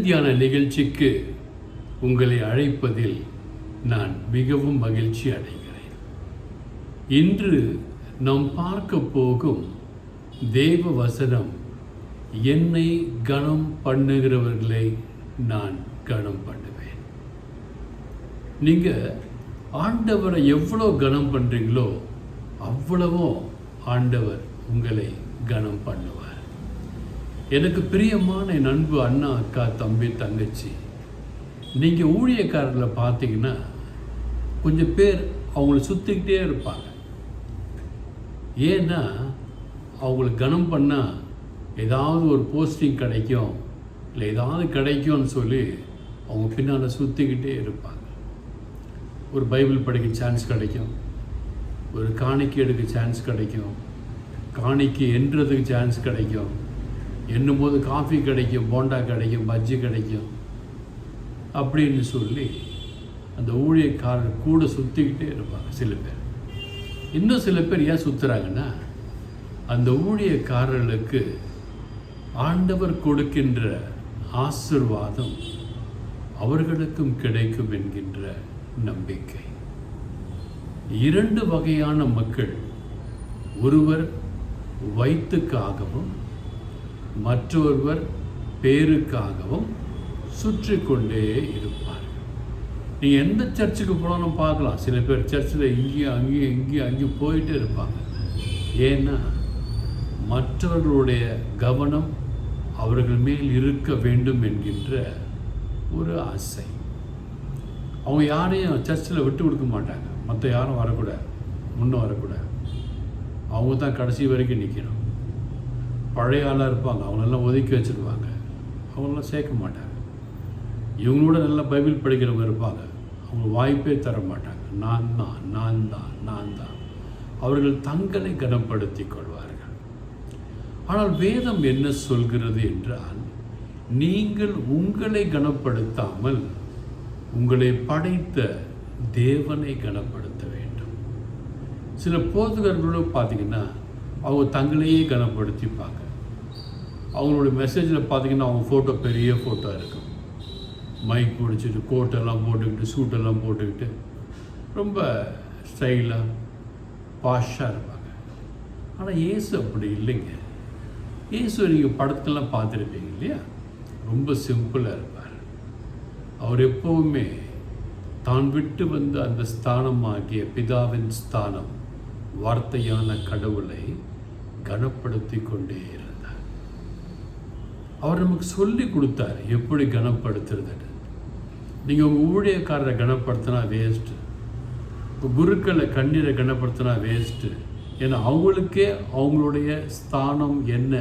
தியான நிகழ்ச்சிக்கு உங்களை அழைப்பதில் நான் மிகவும் மகிழ்ச்சி அடைகிறேன். இன்று நாம் பார்க்க போகும் தேவ வசனம், என்னை கனம் பண்ணுகிறவர்களை நான் கனம் பண்ணுவேன். நீங்கள் ஆண்டவரை எவ்வளோ கனம் பண்ணுறீங்களோ அவ்வளவோ ஆண்டவர் உங்களை கனம் பண்ணுவார். எனக்கு பிரியமான என் அன்பு அண்ணா, அக்கா, தம்பி, தங்கச்சி, நீங்கள் ஊழியக்காரர்களில் பார்த்தீங்கன்னா கொஞ்சம் பேர் அவங்கள சுற்றிக்கிட்டே இருப்பாங்க. ஏன்னா அவங்களுக்கு கனம் பண்ணால் ஏதாவது ஒரு போஸ்டிங் கிடைக்கும், இல்லை ஏதாவது கிடைக்கும்னு சொல்லி அவங்க பின்னால் சுற்றிக்கிட்டே இருப்பாங்க. ஒரு பைபிள் படிக்க சான்ஸ் கிடைக்கும், ஒரு காணிக்கை எடுக்க சான்ஸ் கிடைக்கும், காணிக்கை எண்ணுறதுக்கு சான்ஸ் கிடைக்கும், எண்ணும் போது காஃபி கிடைக்கும், போண்டா கிடைக்கும், பஜ்ஜி கிடைக்கும் அப்படின்னு சொல்லி அந்த ஊழியக்காரர் கூட சுற்றிக்கிட்டே இருப்பாங்க சில பேர். இன்னும் சில பேர் ஏன் சுற்றுறாங்கன்னா, அந்த ஊழியக்காரர்களுக்கு ஆண்டவர் கொடுக்கின்ற ஆசீர்வாதம் அவர்களுக்கும் கிடைக்கும் என்கின்ற நம்பிக்கை. இரண்டு வகையான மக்கள், ஒருவர் வயிற்றுக்காகவும் மற்றொருவர் பேருக்காகவும் சுற்றி கொண்டே இருப்பார்கள். நீங்கள் எந்த சர்ச்சுக்கு போனாலும் பார்க்கலாம், சில பேர் சர்ச்சில் இங்கேயும் போயிட்டே இருப்பாங்க. ஏன்னா மற்றவர்களுடைய கவனம் அவர்கள் மேல் இருக்க வேண்டும் என்கின்ற ஒரு ஆசை. அவங்க யாரையும் சர்ச்சில் விட்டு கொடுக்க மாட்டாங்க. மற்ற யாரும் வரக்கூடாது, முன்னும் வரக்கூடாது, அவங்க தான் கடைசி வரைக்கும் நிற்கணும். பழைய ஆளாக இருப்பாங்க, அவங்களெல்லாம் ஒதுக்கி வச்சுருவாங்க, அவங்களெல்லாம் சேர்க்க மாட்டாங்க. இவங்களோட நல்லா பைபிள் படிக்கிறவங்க இருப்பாங்க, அவங்க வாய்ப்பே தர மாட்டாங்க. நான் தான் அவர்கள் தங்களை கனப்படுத்தி கொள்வார்கள். ஆனால் வேதம் என்ன சொல்கிறது என்றால், நீங்கள் உங்களை கனப்படுத்தாமல் உங்களை படைத்த தேவனை கனப்படுத்த வேண்டும். சில போதகர்களும் பார்த்தீங்கன்னா அவங்க தங்களையே கனப்படுத்திப்பாங்க. அவங்களோட மெசேஜில் பார்த்தீங்கன்னா அவங்க ஃபோட்டோ பெரிய ஃபோட்டோ இருக்கும், மைக் பிடிச்சிட்டு கோட்டெல்லாம் போட்டுக்கிட்டு சூட்டெல்லாம் போட்டுக்கிட்டு ரொம்ப ஸ்டைலாக பாஷாக இருப்பாங்க. ஆனால் இயேசு அப்படி இல்லைங்க. இயேசு நீங்கள் படத்தெல்லாம் பார்த்துருப்பீங்க இல்லையா, ரொம்ப சிம்பிளாக இருப்பார். அவர் எப்போவுமே தான் விட்டு வந்து அந்த ஸ்தானமாகிய பிதாவின் ஸ்தானம், வார்த்தையான கடவுளை கனப்படுத்தி கொண்டே இருந்தார். அவர் நமக்கு சொல்லி கொடுத்தார் எப்படி கனப்படுத்துறது. நீங்கள் உங்கள் ஊழியக்காரரை கனப்படுத்தினா வேஸ்ட்டு, இப்போ குருக்களை கண்ணீரை கனப்படுத்தினா வேஸ்ட்டு. ஏன்னா அவங்களுக்கே அவங்களுடைய ஸ்தானம் என்ன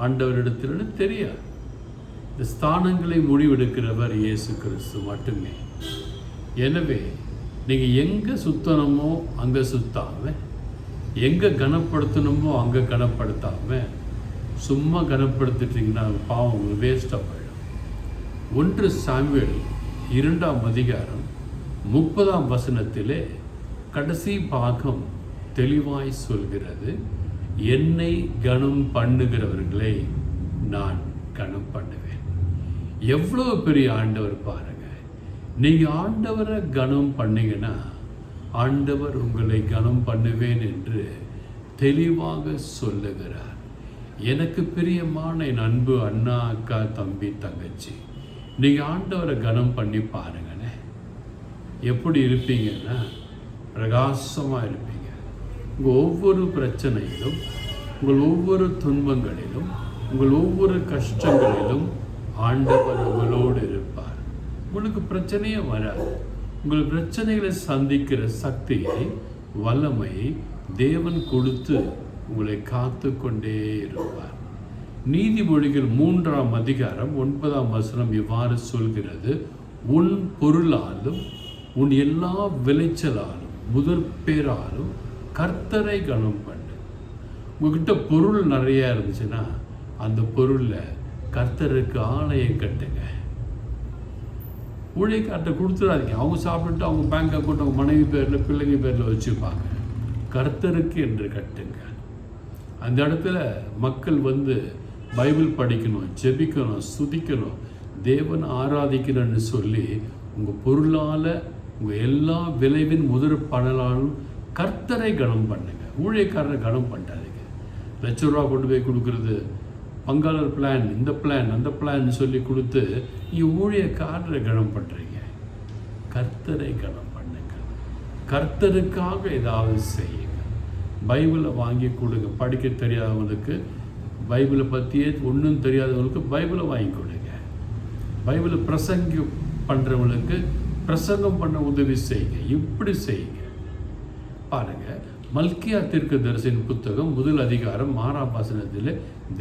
ஆண்டவரிடத்தில்னு தெரியாது. இந்த ஸ்தானங்களை முடிவெடுக்கிறவர் இயேசு கிறிஸ்து மட்டுமே. எனவே நீங்கள் எங்கே சுத்தணுமோ அங்கே சுத்தாமல், எங்கே கனப்படுத்தணுமோ அங்கே கனப்படுத்தாமல் சும்மா கனப்படுத்திட்டிங்கன்னா பாவம் உங்களுக்கு வேஸ்ட்டாக போயிடும். 1 சாமுவேல் 2ஆம் அதிகாரம் 30ஆம் வசனத்திலே கடைசி பாகம் தெளிவாய் சொல்கிறது, என்னை கனம் பண்ணுகிறவர்களை நான் கனம் பண்ணுவேன். எவ்வளோ பெரிய ஆண்டவர் பாருங்க. நீங்கள் ஆண்டவரை கனம் பண்ணீங்கன்னா ஆண்டவர் உங்களை கனம் பண்ணுவேன் என்று தெளிவாக சொல்லுகிறார். எனக்கு பிரியமான என் அன்பு அண்ணா, அக்கா, தம்பி, தங்கச்சி, நீங்கள் ஆண்டவரை கனம் பண்ணி பாருங்கண்ணே. எப்படி இருப்பீங்கன்னா பிரகாசமாக இருப்பீங்க. உங்கள் ஒவ்வொரு பிரச்சனையிலும், உங்கள் ஒவ்வொரு துன்பங்களிலும், உங்கள் ஒவ்வொரு கஷ்டங்களிலும் ஆண்டவர் உங்களோடு இருப்பார். உங்களுக்கு பிரச்சனையே வராது. உங்கள் பிரச்சனைகளை சந்திக்கிற சக்தியை, வல்லமையை தேவன் கொடுத்து உங்களை காத்து கொண்டே இருப்பார். நீதிமொழிகள் 3ஆம் அதிகாரம் 9ஆம் வசனம் இவ்வாறு சொல்கிறது, உன் பொருளாலும் உன் எல்லா விளைச்சலாலும் முதற்பேராலும் கர்த்தரை கனம் பண்ணு. உங்ககிட்ட பொருள் நிறையா இருந்துச்சுன்னா அந்த பொருளில் கர்த்தருக்கு ஆலயம் கட்டுங்க. ஊழியக்கார்ட்ட கொடுத்துடாதீங்க. அவங்க சாப்பிட்டுட்டு அவங்க பேங்க் அக்கௌண்ட் அவங்க மனைவி பேரில், பிள்ளைங்க பேரில் வச்சுப்பாங்க. கர்த்தருக்கு என்று கட்டுங்க. அந்த இடத்துல மக்கள் வந்து பைபிள் படிக்கணும், ஜெபிக்கணும், ஸ்துதிக்கணும், தேவன் ஆராதிக்கிறேன்னு சொல்லி உங்கள் பொருளால் உங்கள் எல்லா விளைவின் முதற் பலனாலும் கர்த்தரை கனம் பண்ணுங்க. ஊழியக்காரரை கனம் பண்ணாதீங்க. ₹1,00,000 கொண்டு போய் கொடுக்குறது, பங்காளர் பிளான், இந்த பிளான், அந்த பிளான் சொல்லி கொடுத்து ஊழியக்காரரை கனம் பண்ணுறீங்க. கர்த்தரை கனம் பண்ணுங்க. கர்த்தருக்காக ஏதாவது செய்யுங்க. பைபிளை வாங்கி கொடுங்க. படிக்க தெரியாதவங்களுக்கு, பைபிளை பற்றியே ஒன்றும் தெரியாதவங்களுக்கு பைபிளை வாங்கி கொடுங்க. பைபிளை பிரசங்கம் பண்ணுறவங்களுக்கு பிரசங்கம் பண்ண உதவி செய்யுங்க. இப்படி செய்யுங்க. பாருங்க, மல்கியா தீர்க்கதரிசியின் புத்தகம் 1 அதிகாரம் 6ஆம் வசனத்தில்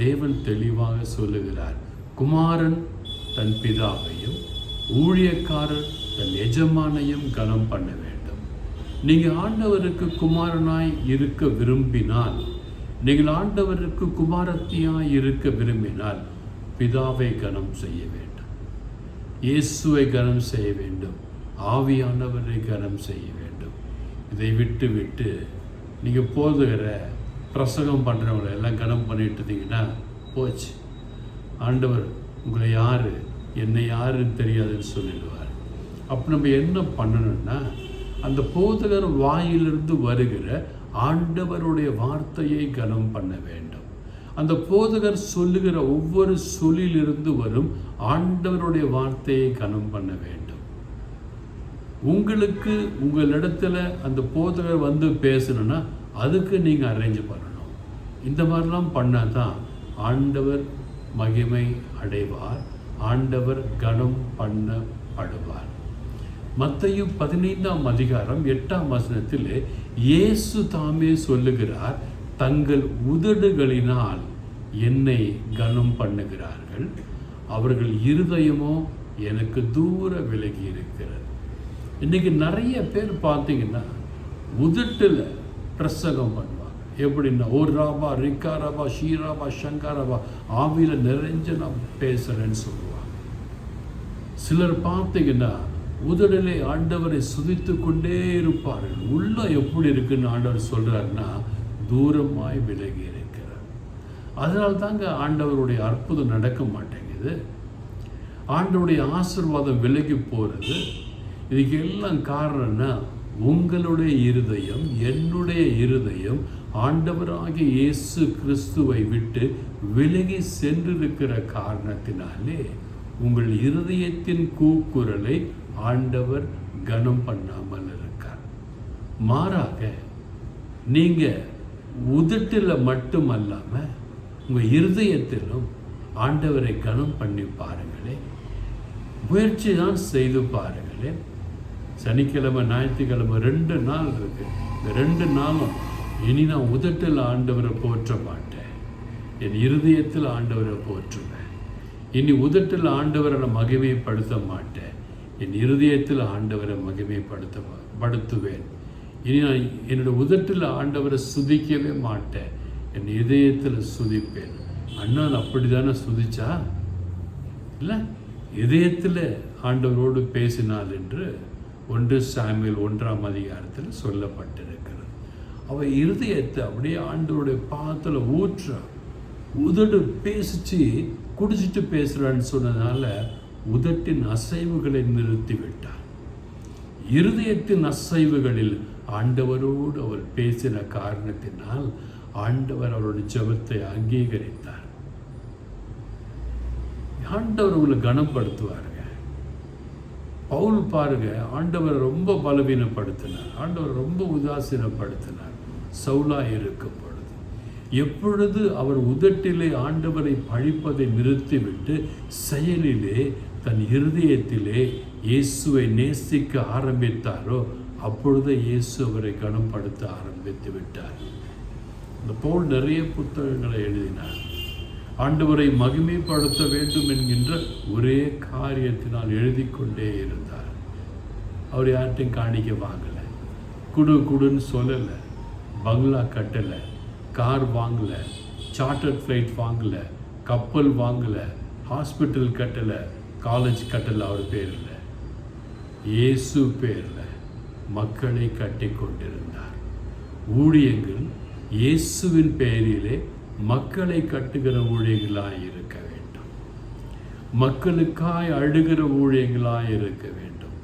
தேவன் தெளிவாக சொல்லுகிறார், குமாரன் தன் பிதாவையும் ஊழியக்காரர் தன் எஜமானையும் கனம் பண்ண வேண்டும். நீங்கள் ஆண்டவருக்கு குமாரனாய் இருக்க விரும்பினால், நீங்கள் ஆண்டவருக்கு குமாரத்தியாய் இருக்க விரும்பினால் பிதாவை கனம் செய்ய வேண்டும், இயேசுவை கனம் செய்ய வேண்டும், ஆவியானவரை கனம் செய்ய வேண்டும். இதை விட்டு விட்டு நீங்கள் போதுகிற பிரசங்கம் பண்ணுறவங்களை எல்லாம் கனம் பண்ணிட்டு இருந்தீங்கன்னா போச்சு. ஆண்டவர் உங்களை யார், என்னை யாருன்னு தெரியாதுன்னு சொல்லிடுவார். அப்போ நம்ம என்ன பண்ணணும்னா, அந்த போதகர் வாயிலிருந்து வருகிற ஆண்டவருடைய வார்த்தையை கனம் பண்ண வேண்டும். அந்த போதகர் சொல்லுகிற ஒவ்வொரு சொல்லிலிருந்து வரும் ஆண்டவருடைய வார்த்தையை கனம் பண்ண வேண்டும். உங்களுக்கு உங்களிடத்துல அந்த போதகர் வந்து பேசணும்னா அதுக்கு நீங்கள் அரேஞ்ச் பண்ணணும். இந்த மாதிரிலாம் பண்ணால் தான் ஆண்டவர் மகிமை அடைவார், ஆண்டவர் கனம் பண்ணப்படுவார். மத்தேயு 15ஆம் அதிகாரம் 8ஆம் வசனத்தில் இயேசு தாமே சொல்லுகிறார், தங்கள் உதடுகளினால் என்னை கனம் பண்ணுகிறார்கள், அவர்கள் இருதயமோ எனக்கு தூர விலகி இருக்கிறது. இன்றைக்கி நிறைய பேர் பார்த்தீங்கன்னா உதட்டில் பிரசங்கம் பண்ணுவாங்க. எப்படின்னா, ஒரு ராபா, ரிக்காராபா, ஷீராபா, சங்காராபா, ஆவியில் நிறைஞ்சு நான் பேசுகிறேன்னு சொல்லுவாங்க. சிலர் பார்த்தீங்கன்னா உதடிலே ஆண்டவரை சுதித்து கொண்டே இருப்பார்கள். உள்ள எப்படி இருக்குன்னு ஆண்டவர் சொல்கிறாருன்னா, தூரமாய் விலகி இருக்கிறார். அதனால தாங்க ஆண்டவருடைய அற்புதம் நடக்க மாட்டேங்குது, ஆண்டவருடைய ஆசீர்வாதம் விலகி போகிறது. இதுக்கு எல்லாம் காரணம்னா, உங்களுடைய இருதயம், என்னுடைய இருதயம் ஆண்டவராகிய இயேசு கிறிஸ்துவை விட்டு விலகி சென்றிருக்கிற காரணத்தினாலே உங்கள் இருதயத்தின் கூக்குரலை ஆண்டவர் கனம் பண்ணாமல் இருக்கார். மாறாக நீங்கள் உதட்டில் மட்டுமல்லாமல் உங்கள் இருதயத்திலும் ஆண்டவரை கனம் பண்ணி பாருங்களே. முயற்சி தான் செய்து பாருங்களே. சனிக்கிழமை, ஞாயிற்றுக்கிழமை 2 நாள் இருக்குது. இந்த 2 நாளும் இனி நான் உதட்டில் ஆண்டவரை போற்ற மாட்டேன், என் இருதயத்தில் ஆண்டவரை போற்றுவேன். இனி உதட்டில் ஆண்டவரை நான் மகிமைப்படுத்த மாட்டேன், என் இருதயத்தில் ஆண்டவரை மகிமைப்படுத்துவேன். இனி நான் என்னோடய உதட்டில் ஆண்டவரை சுதிக்கவே மாட்டேன், என் இதயத்தில் சுதிப்பேன். அண்ணால் அப்படி தானே சுதிச்சா இல்லை? இதயத்தில் ஆண்டவரோடு பேசினாள் என்று 1 சாமுவேல் 1ஆம் அதிகாரத்தில் சொல்லப்பட்டிருக்கிறது. அவள் இருதயத்தை அப்படியே ஆண்டவருடைய பாதத்தில் ஊற்றா. உதடு பேசிச்சு குடிச்சிட்டு பேசுகிறான்னு சொன்னதால உதட்டின் அசைவுகளை நிறுத்தி விட்டார். இருதயத்தின் அசைவுகளில் ஆண்டவரோடு அவர் பேசின காரணத்தினால் ஆண்டவர் அவருடைய ஜெபத்தை அங்கீகரித்தார். ஆண்டவர் உங்களை கனப்படுத்துவாருங்க. பவுல் பாருங்க, ஆண்டவர் ரொம்ப பலவீனப்படுத்தினார், ஆண்டவர் ரொம்ப உதாசீனப்படுத்தினார் சவுலா இருக்கும் பொழுது. எப்பொழுது அவர் உதட்டிலே ஆண்டவரை பழிப்பதை நிறுத்திவிட்டு செயலிலே தன் இருதயத்திலே இயேசுவை நேசிக்க ஆரம்பித்தாரோ அப்பொழுது இயேசு அவரை கனப்படுத்த ஆரம்பித்து விட்டார். இந்த பவுல் நிறைய புத்தகங்களை எழுதினார். ஆண்டவரை மகிமைப்படுத்த வேண்டும் என்கின்ற ஒரே காரியத்தினால் எழுதி கொண்டே இருந்தார். அவர் யார்ட்டையும் காணிக்க வாங்கலை, குடுன்னு சொல்லலை, பங்களா கட்டலை, கார் வாங்கலை, சார்ட்டர்ட் ஃப்ளைட் வாங்கலை, கப்பல் வாங்கலை, ஹாஸ்பிட்டல் கட்டலை, காலேஜ் கட்டலை. அவர் பேரில், இயேசு பேரில் மக்களை கட்டி கொண்டிருந்தார். ஊழியங்கள் இயேசுவின் பெயரிலே மக்களை கட்டுகிற ஊழியர்களாக இருக்க வேண்டும். மக்களுக்காய் அழுகிற ஊழியங்களாய் இருக்க வேண்டும்.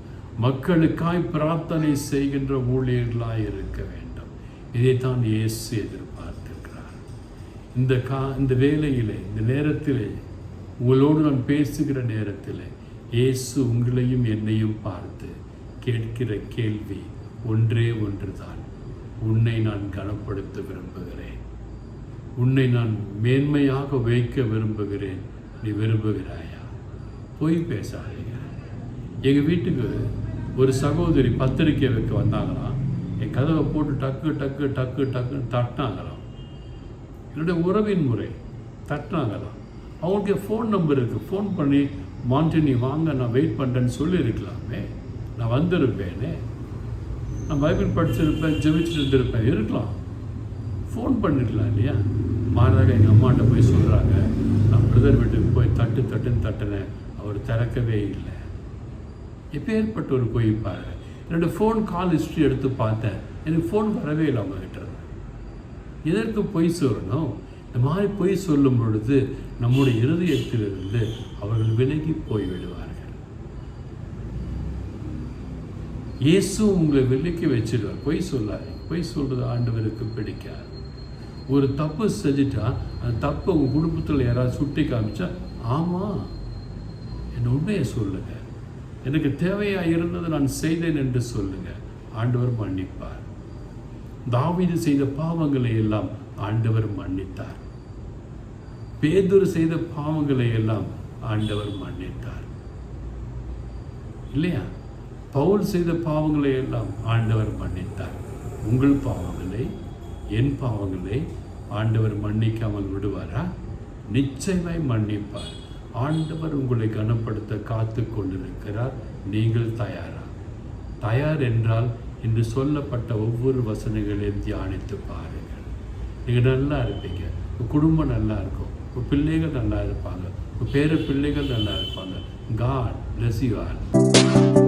மக்களுக்காய் பிரார்த்தனை செய்கின்ற ஊழியர்களாய் இருக்க வேண்டும். இதைத்தான் இயேசு எதிர்பார்த்திருக்கிறார். இந்த வேளையிலே, இந்த நேரத்திலே, உங்களோடு நான் பேசுகிற நேரத்தில் இயேசு உங்களையும் என்னையும் பார்த்து கேட்கிற கேள்வி ஒன்றே ஒன்றுதான். உன்னை நான் கனப்படுத்த விரும்புகிறேன், உன்னை நான் மேன்மையாக வைக்க விரும்புகிறேன், நீ விரும்புகிறாயா? போய் பேசாதீங்க. எங்கள் வீட்டுக்கு ஒரு சகோதரி பத்திரிக்கை வைக்க வந்தாங்களாம். என் கதவை போட்டு டக்கு டக்கு டக்கு டக்குன்னு தட்டினாங்களாம். என்னுடைய உறவின் முறை தட்டினாங்களாம். அவங்களுடைய ஃபோன் நம்பர் இருக்குது. ஃபோன் பண்ணி மாண்டி நீ வாங்க, நான் வெயிட் பண்ணுறேன்னு சொல்லியிருக்கலாமே. நான் வந்திருப்பேனே, நான் பைபிள் படிச்சிருப்பேன், ஜெபிச்சுட்டு இருந்திருப்பேன், இருக்கலாம். ஃபோன் பண்ணிருக்கலாம் இல்லையா? மாறாக எங்கள் அம்மாட்ட போய் சொல்கிறாங்க, நான் பிரதர் வீட்டுக்கு போய் தட்டுன்னு தட்டினேன், அவர் திறக்கவே இல்லை. எப்போ ஏற்பட்ட ஒரு போய் பாருங்க. என்னோடய ஃபோன் கால் ஹிஸ்ட்ரி எடுத்து பார்த்தேன், எனக்கு ஃபோன் வரவே இல்லை அவங்ககிட்ட. எதற்கு பொய் சொல்லணும்? இந்த மாதிரி பொய் சொல்லும் பொழுது நம்முடைய இருதயத்திலிருந்து அவர்கள் விலகி போய்விடுவார்கள். இயேசு உங்களை விலக்கி வச்சிடுவார். பொய் சொல்லாதீங்க. பொய் சொல்றது ஆண்டவருக்கு பிடிக்காது. ஒரு தப்பு செஞ்சுட்டா அந்த தப்பை உங்கள் குடும்பத்தில் யாராவது சுட்டி காமிச்சா, ஆமாம் என் உண்மையை சொல்லுங்க, எனக்கு தேவையாக இருந்தது நான் செய்தேன் என்று சொல்லுங்க. ஆண்டவர் மன்னிப்பார். தாவீது செய்த பாவங்களை எல்லாம் ஆண்டவர் மன்னித்தார். பேதுரு செய்த பாவங்களை எல்லாம் ஆண்டவர் மன்னித்தார் இல்லையா? பவுல் செய்த பாவங்களை எல்லாம் ஆண்டவர் மன்னித்தார். உங்கள் பாவங்களை, என் பாவங்களை ஆண்டவர் மன்னிக்காமல் விடுவாரா? நிச்சயமாய் மன்னிப்பார். ஆண்டவர் உங்களை கனப்படுத்த காத்து கொண்டிருக்கிறார். நீங்கள் தயாரா? தயார் என்றால் இன்று சொல்லப்பட்ட ஒவ்வொரு வசனங்களையும் தியானித்து பாருங்கள். நீங்கள் நல்லா இருப்பீங்க, உங்கள் குடும்பம் நல்லா இருக்கும், உங்கள் பிள்ளைகள் நல்லா இருப்பாங்க, உங்கள் பேர பிள்ளைகள் நல்லா இருப்பாங்க. God bless you all.